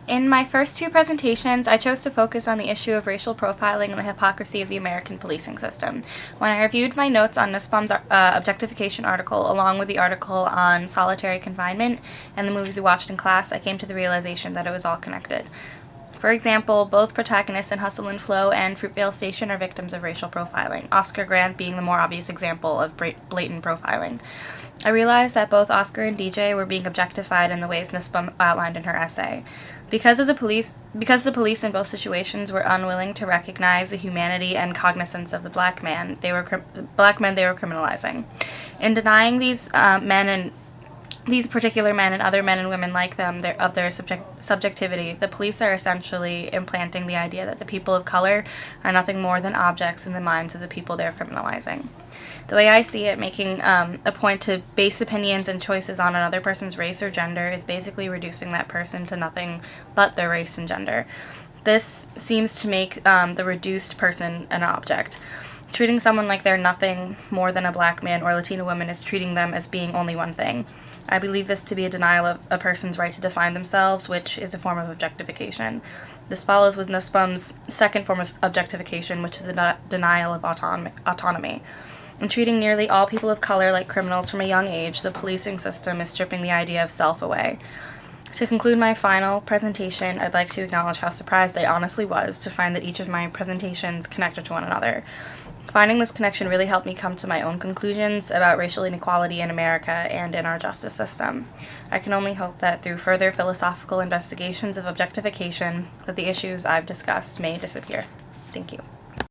In my first two presentations, I chose to focus on the issue of racial profiling and the hypocrisy of the American policing system. When I reviewed my notes on Nussbaum's objectification article, along with the article on solitary confinement and the movies we watched in class, I came to the realization that it was all connected. For example, both protagonists in Hustle and Flow and Fruitvale Station are victims of racial profiling, Oscar Grant being the more obvious example of blatant profiling. I realized that both Oscar and DJ were being objectified in the ways Nussbaum outlined in her essay. Because the police in both situations were unwilling to recognize the humanity and cognizance of the black men they were criminalizing. In denying these particular men and other men and women like them of their subjectivity, the police are essentially implanting the idea that the people of color are nothing more than objects in the minds of the people they're criminalizing. The way I see it, making a point to base opinions and choices on another person's race or gender is basically reducing that person to nothing but their race and gender. This seems to make the reduced person an object. Treating someone like they're nothing more than a black man or Latina woman is treating them as being only one thing. I believe this to be a denial of a person's right to define themselves, which is a form of objectification. This follows with Nussbaum's second form of objectification, which is a denial of autonomy. In treating nearly all people of color like criminals from a young age, the policing system is stripping the idea of self away. To conclude my final presentation, I'd like to acknowledge how surprised I honestly was to find that each of my presentations connected to one another. Finding this connection really helped me come to my own conclusions about racial inequality in America and in our justice system. I can only hope that through further philosophical investigations of objectification, that the issues I've discussed may disappear. Thank you.